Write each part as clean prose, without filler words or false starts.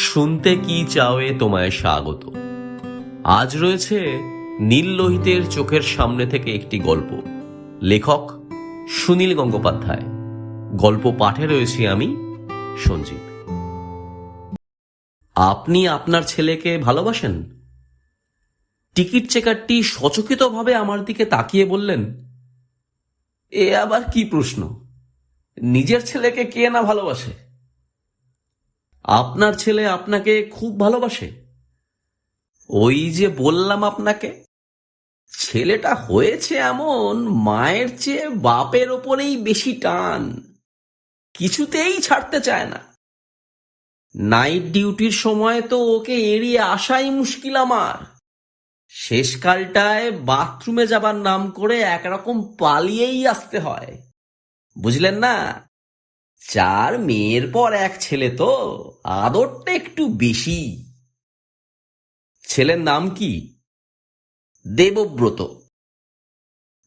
শুনতে কি চাওয়ে তোমায় স্বাগত। আজ রয়েছে নীল লোহিতের চোখের সামনে থেকে একটি গল্প। লেখক সুনীল গঙ্গোপাধ্যায়। গল্প পাঠে রয়েছি আমি, সঞ্জীব। আপনি আপনার ছেলেকে ভালোবাসেন? টিকিট চেকারটি সচকিতভাবে আমার দিকে তাকিয়ে বললেন, এ আবার কি প্রশ্ন? নিজের ছেলেকে কে না ভালোবাসে? আপনার ছেলে আপনাকে খুব ভালোবাসে। ওই যে বললাম আপনাকে, ছেলেটা হয়েছে এমন, মায়ের চেয়ে বাপের ওপরেই বেশি টান, কিছুতেই ছাড়তে চায় না। নাইট ডিউটির সময় তো ওকে এড়িয়ে আসাই মুশকিল আমার। শেষকালটায় বাথরুমে যাবার নাম করে একরকম পালিয়েই আসতে হয়, বুঝলেন না? 4 মেয়ের পর এক ছেলে, তো আদরটা একটু বেশি। ছেলের নাম কি? দেবব্রত।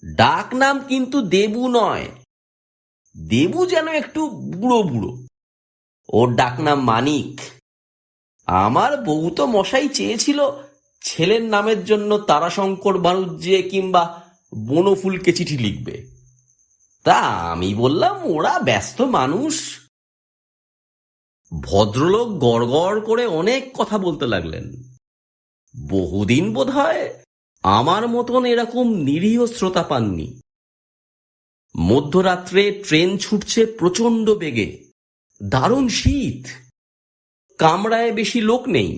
ডাক নাম কিন্তু দেবু নয়। দেবু যেন একটু বুড়ো বুড়ো। ওর ডাক নাম মানিক। আমার বউ তো মশাই চেয়েছিল ছেলের নামের জন্য তারাশঙ্কর বাণুজ্যে কিংবা বনফুলকে চিঠি লিখবে। তা আমি বললাম, ওরা ব্যস্ত মানুষ। ভদ্রলোক গড়গড় করে অনেক কথা বলতে লাগলেন। বহুদিন বোধহয় আমার মতন এরকম নিরীহ শ্রোতা পাননি। মধ্যরাত্রে ট্রেন ছুটছে প্রচণ্ড বেগে, দারুণ শীত, কামরায় বেশি লোক নেই,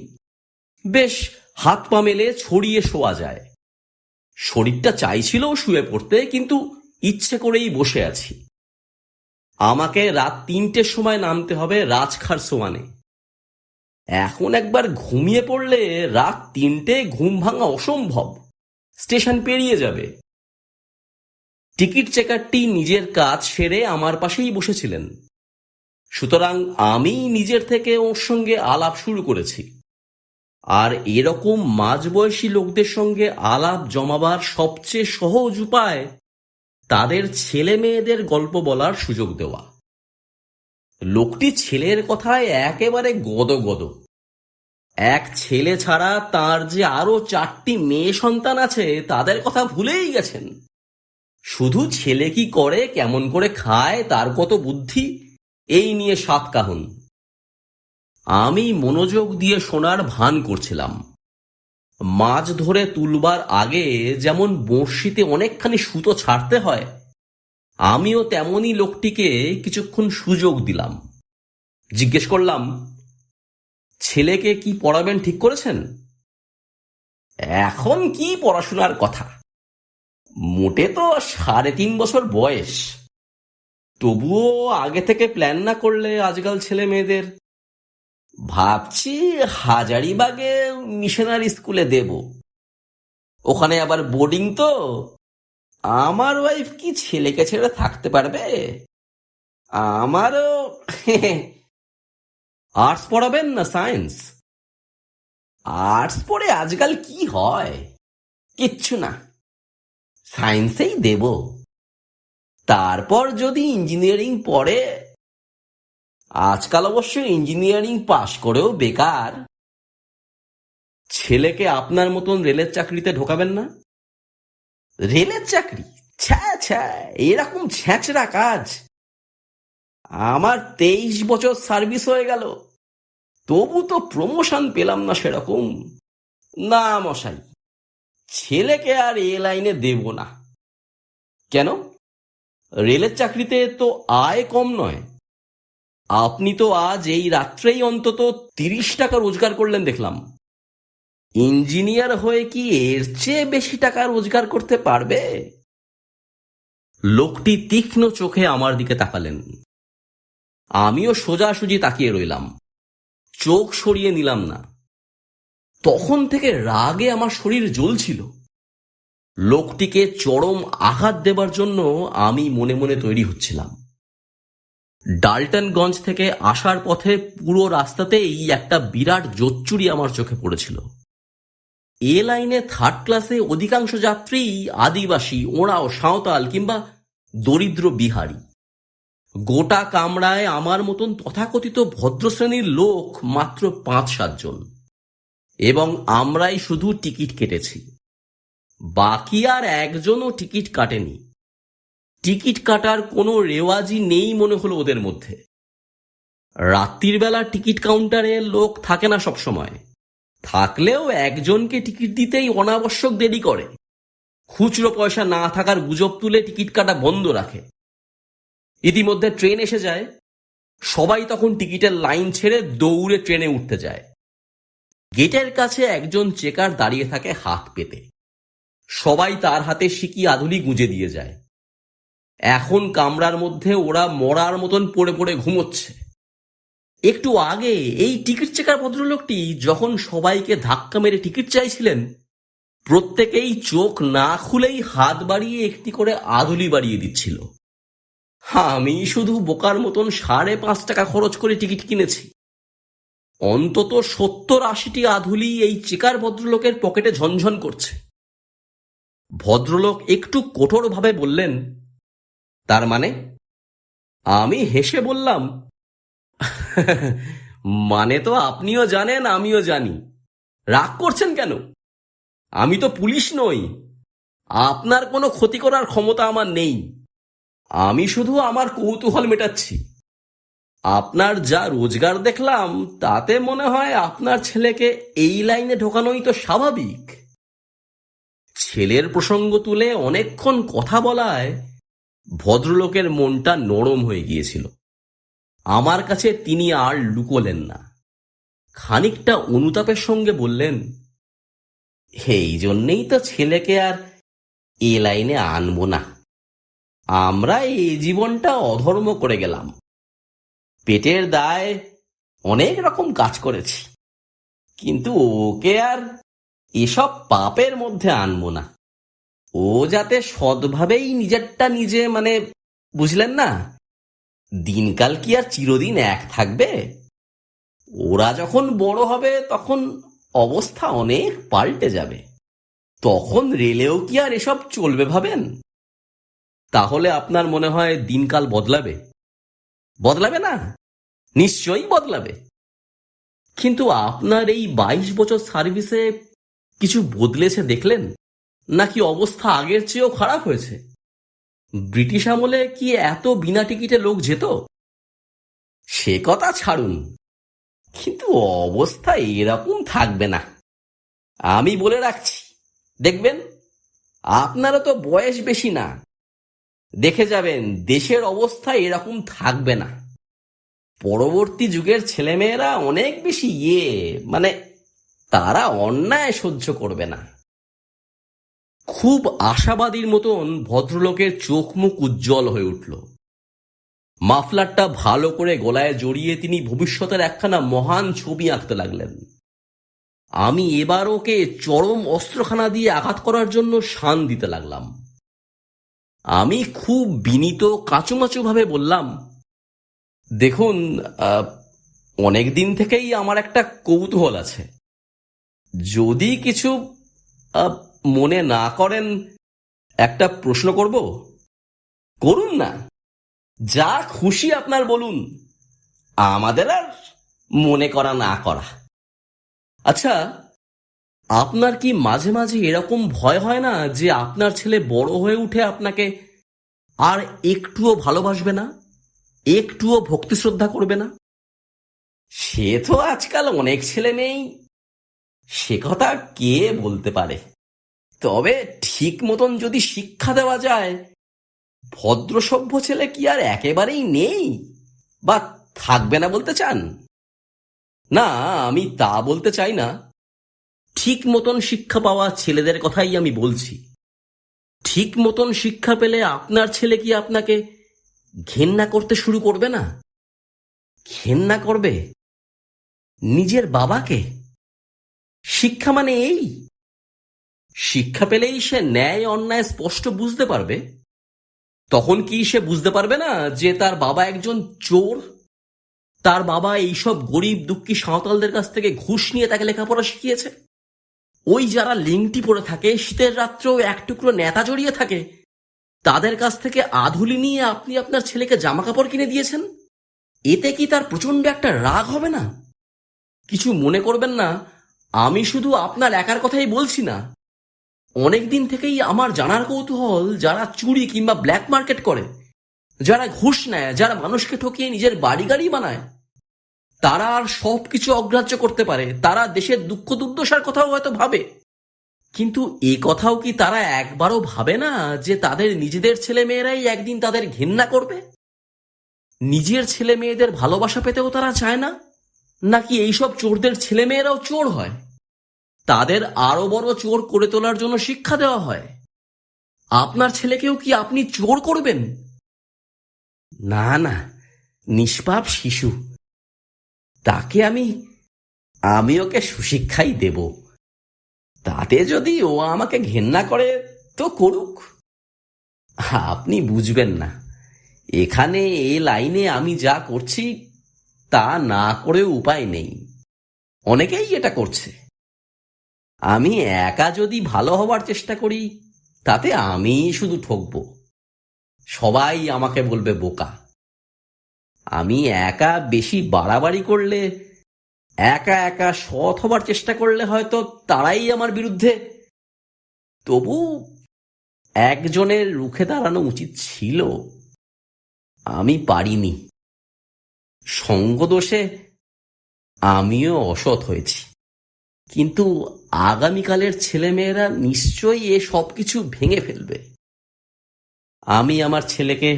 বেশ হাত পা মেলে ছড়িয়ে শোয়া যায়। শরীরটা চাইছিল শুয়ে পড়তে, কিন্তু ইচ্ছে করেই বসে আছি। আমাকে রাত 3টের সময় নামতে হবে রাজখারসোয়ানে। এখন একবার ঘুমিয়ে পড়লে রাত 3টে ঘুম ভাঙা অসম্ভব, স্টেশন পেরিয়ে যাবে। টিকিট চেকারটি নিজের কাজ সেরে আমার পাশেই বসেছিলেন, সুতরাং আমি নিজের থেকে ওর সঙ্গে আলাপ শুরু করেছি। আর এরকম মাঝবয়সী লোকদের সঙ্গে আলাপ জমাবার সবচেয়ে সহজ উপায় তাদের ছেলে মেয়েদের গল্প বলার সুযোগ দেওয়া। লোকটি ছেলের কথায় একেবারে গদগদ। এক ছেলে ছাড়া তার যে আরো 4টি মেয়ে সন্তান আছে তাদের কথা ভুলেই গেছেন। শুধু ছেলে কি করে, কেমন করে খায়, তার কত বুদ্ধি, এই নিয়ে সাতকাহন। আমি মনোযোগ দিয়ে শোনার ভান করছিলাম। মাছ ধরে তুলবার আগে যেমন বড়শিতে অনেকখানি সুতো ছাড়তে হয়, আমিও তেমনই লোকটিকে কিছুক্ষণ সুযোগ দিলাম। জিজ্ঞেস করলাম, ছেলেকে কি পড়াবেন ঠিক করেছেন? এখন কি পড়াশোনার কথা, মোটে তো 3.5 বছর বয়স। তবুও আগে থেকে প্ল্যান না করলে আজকাল ছেলে মেয়েদের। ভাবছি হাজারিবাগে মিশনারি স্কুলে দেব, ওখানে আবার বোর্ডিং তো। আমার ওয়াইফ কি ছেলেকে ছেড়ে থাকতে পারবে? আমারও আর্টস পড়াবেন না সায়েন্স? আর্টস পড়ে আজকাল কি হয়, কিচ্ছু না, সায়েন্সেই দেব। তারপর যদি ইঞ্জিনিয়ারিং পড়ে। আজকাল অবশ্য ইঞ্জিনিয়ারিং পাশ করেও বেকার। ছেলেকে আপনার মতন রেলের চাকরিতে ঢোকাবেন না? রেলের চাকরি? ছ্যা ছ্যা, এরকম ছ্যাঁচড়া কাজ। আমার 23 বছর সার্ভিস হয়ে গেল, তবু তো প্রমোশন পেলাম না সেরকম। না মশাই, ছেলেকে আর এ লাইনে দেব না। কেন? রেলের চাকরিতে তো আয় কম নয়। আপনি তো আজ এই রাত্রেই অন্তত 30 টাকা রোজগার করলেন দেখলাম। ইঞ্জিনিয়ার হয়ে কি এর চেয়ে বেশি টাকা রোজগার করতে পারবে? লোকটি তীক্ষ্ণ চোখে আমার দিকে তাকালেন। আমিও সোজাসুজি তাকিয়ে রইলাম, চোখ সরিয়ে নিলাম না। তখন থেকে রাগে আমার শরীর জ্বলছিল। লোকটিকে চরম আঘাত দেবার জন্য আমি মনে মনে তৈরি হচ্ছিলাম। ডাল্টনগঞ্জ থেকে আসার পথে পুরো রাস্তাতেই একটা বিরাট জোচ্চুরি আমার চোখে পড়েছিল। এ লাইনে 3rd ক্লাসে অধিকাংশ যাত্রী আদিবাসী, ওঁরাও সাঁওতাল কিংবা দরিদ্র বিহারি। গোটা কামরায় আমার মতন তথাকথিত ভদ্র শ্রেণীর লোক মাত্র 5-7 জন, এবং আমরাই শুধু টিকিট কেটেছি। বাকি আর একজনও টিকিট কাটেনি। টিকিট কাটার কোনো রেওয়াজই নেই মনে হলো ওদের মধ্যে। রাত্রির বেলা টিকিট কাউন্টারে লোক থাকে না সব সময়, থাকলেও একজনকে টিকিট দিতেই অনাবশ্যক দেরি করে। খুচরো পয়সা না থাকার গুজব তুলে টিকিট কাটা বন্ধ রাখে। ইতিমধ্যে ট্রেন এসে যায়, সবাই তখন টিকিটের লাইন ছেড়ে দৌড়ে ট্রেনে উঠতে যায়। গেটের কাছে একজন চেকার দাঁড়িয়ে থাকে হাত পেতে। সবাই তার হাতে সিকি আধুলি গুঁজে দিয়ে যায়। এখন কামরার মধ্যে ওরা মরার মতন পড়ে পড়ে ঘুমোচ্ছে। একটু আগে এই টিকিট চেকার ভদ্রলোকটি যখন সবাইকে ধাক্কা মেরে টিকিট চাইছিলেন, প্রত্যেকেই চোখ না খুলেই হাত বাড়িয়ে একটি করে আধুলি বাড়িয়ে দিচ্ছিল। আমি শুধু বোকার মতন 5.5 টাকা খরচ করে টিকিট কিনেছি। অন্তত 70-80টি আধুলি এই চেকার ভদ্রলোকের পকেটে ঝনঝন করছে। ভদ্রলোক একটু কঠোরভাবে বললেন, তার মানে? আমি হেসে বললাম, মানে তো আপনিও জানেন আমিও জানি। রাগ করছেন কেন? আমি তো পুলিশ নই। আপনার কোনো ক্ষতি করার ক্ষমতা আমার নেই। আমি শুধু আমার কৌতূহল মেটাচ্ছি। আপনার যা রোজগার দেখলাম তাতে মনে হয় আপনার ছেলেকে এই লাইনে ঢোকানোই তো স্বাভাবিক। ছেলের প্রসঙ্গ তুলে অনেকক্ষণ কথা বলায় ভদ্রলোকের মনটা নরম হয়ে গিয়েছিল। আমার কাছে তিনি আর লুকোলেন না। খানিকটা অনুতাপের সঙ্গে বললেন, এই জন্যেই তো ছেলেকে আর এ লাইনে আনবো না। আমরা এই জীবনটা অধর্ম করে গেলাম। পেটের দায় অনেক রকম কাজ করেছি, কিন্তু ওকে আর এসব পাপের মধ্যে আনবো না। ও যাতে সৎভাবেই নিজেরটা নিজে, বুঝলেন না? দিনকাল কি আর চিরদিন এক থাকবে? ওরা যখন বড় হবে তখন অবস্থা অনেক পাল্টে যাবে। তখন রেলেও কি আর এসব চলবে ভাবেন? তাহলে আপনার মনে হয় দিনকাল বদলাবে? বদলাবে না? নিশ্চয়ই বদলাবে। কিন্তু আপনার এই 22 বছর সার্ভিসে কিছু বদলেছে দেখলেন? নাকি অবস্থা আগের চেয়েও খারাপ হয়েছে? ব্রিটিশ আমলে কি এত বিনা টিকিটে লোক যেত? সে কথা ছাড়ুন, কিন্তু অবস্থা এরকম থাকবে না। আমি বলে রাখছি, দেখবেন আপনারও তো বয়স বেশি না। দেখে যাবেন দেশের অবস্থা এরকম থাকবে না। পরবর্তী যুগের ছেলেমেয়েরা অনেক বেশি তারা অন্যায় সহ্য করবে না। খুব আশাবাদীর মতন ভদ্রলোকের চোখ মুখ উজ্জ্বল হয়ে উঠল। মাফলারটা ভালো করে গলায় জড়িয়ে তিনি ভবিষ্যতের একখানা মহান ছবি আঁকতে লাগলেন। আমি এবার ওকে চরম অস্ত্রখানা দিয়ে আঘাত করার জন্য শান দিতে লাগলাম। আমি খুব বিনীত কাঁচুমাচু ভাবে বললাম, দেখুন, অনেক দিন থেকেই আমার একটা কৌতূহল আছে। যদি কিছু মনে না করেন একটা প্রশ্ন করব? করুন না, যা খুশি আপনার বলুন, আমাদের আর মনে করা না করা। আচ্ছা, আপনার কি মাঝে মাঝে এরকম ভয় হয় না যে আপনার ছেলে বড় হয়ে উঠে আপনাকে আর একটুও ভালোবাসবে না, একটুও ভক্তি শ্রদ্ধা করবে না? সে তো আজকাল অনেক ছেলে নেই, সে কথা কে বলতে পারে। তবে ঠিক মতন যদি শিক্ষা দেওয়া যায়, ভদ্র সভ্য ছেলে কি আর একেবারেই নেই বা থাকবে না বলতে চান? না, আমি তা বলতে চাই না। ঠিক মতন শিক্ষা পাওয়া ছেলেদের কথাই আমি বলছি। ঠিক মতন শিক্ষা পেলে আপনার ছেলে কি আপনাকে ঘেন্না করতে শুরু করবে না? ঘেন্না করবে নিজের বাবাকে। শিক্ষা মানে এই। শিক্ষা পেলেই সে ন্যায় অন্যায় স্পষ্ট বুঝতে পারবে। তখন কি সে বুঝতে পারবে না যে তার বাবা একজন চোর? তার বাবা এইসব গরিব দুঃখী সাঁওতালদের কাছ থেকে ঘুষ নিয়ে তাকে লেখাপড়া শিখিয়েছে। ওই যারা লিংটি পড়ে থাকে, শীতের রাত্রেও এক টুকরো নেতা জড়িয়ে থাকে, তাদের কাছ থেকে আধুলি নিয়ে আপনি আপনার ছেলেকে জামা কাপড় কিনে দিয়েছেন? এতে কি তার প্রচন্ড একটা রাগ হবে না? কিছু মনে করবেন না, আমি শুধু আপনার একার কথাই বলছি না। অনেক দিন থেকেই আমার জানার কৌতূহল, যারা চুরি কিংবা ব্ল্যাক মার্কেট করে, যারা ঘুষ নেয়, যারা মানুষকে ঠকিয়ে নিজের বাড়ি গাড়ি বানায়, তারা আর সবকিছু অগ্রাহ্য করতে পারে। তারা দেশের দুঃখ দুর্দশার কথাও হয়তো ভাবে, কিন্তু এ কথাও কি তারা একবারও ভাবে না যে তাদের নিজেদের ছেলে মেয়েরাই একদিন তাদের ঘেন্না করবে? নিজের ছেলে মেয়েদের ভালোবাসা পেতেও তারা চায় না? নাকি এইসব চোরদের ছেলে মেয়েরাও চোর হয়, তাদের আরো বড় চোর করে তোলার জন্য শিক্ষা দেওয়া হয়? আপনার ছেলেকেও কি আপনি চোর করবেন? না না, নিষ্পাপ শিশু, তাকে আমি ওকে সুশিক্ষাই দেব। তাতে যদি ও আমাকে ঘেন্না করে তো করুক। আপনি বুঝবেন না, এখানে এ লাইনে আমি যা করছি তা না করেও উপায় নেই। অনেকেই এটা করছে। আমি একা যদি ভালো হবার চেষ্টা করি, তাতে আমি শুধু ঠকবো। সবাই আমাকে বলবে বোকা। আমি একা বেশি বাড়াবাড়ি করলে, একা একা সৎ হবার চেষ্টা করলে হয়তো তারাই আমার বিরুদ্ধে। তবু একজনের রুখে দাঁড়ানো উচিত ছিল, আমি পারিনি। সঙ্গদোষে আমিও অসৎ হয়েছি, কিন্তু আগামীকালের ছেলেমেয়েরা নিশ্চয়ই এ সব কিছু ভেঙে ফেলবে। আমি আমার ছেলেকে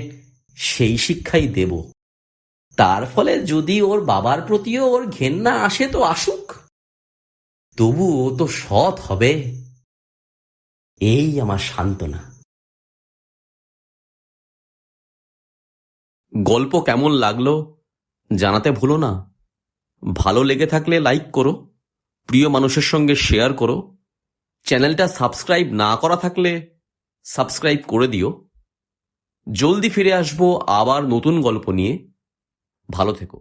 সেই শিক্ষাই দেব। তার ফলে যদি ওর বাবার প্রতিও ওর ঘেন্না আসে তো আসুক, তবু ও তো সৎ হবে। এই আমার সান্ত্বনা। গল্প কেমন লাগলো জানাতে ভুলো না। ভালো লেগে থাকলে লাইক করো, প্রিয় মানুষের সঙ্গে শেয়ার করো। চ্যানেলটা সাবস্ক্রাইব না করা থাকলে সাবস্ক্রাইব করে দিও। জলদি ফিরে আসবো আবার নতুন গল্প নিয়ে। ভালো থেকো।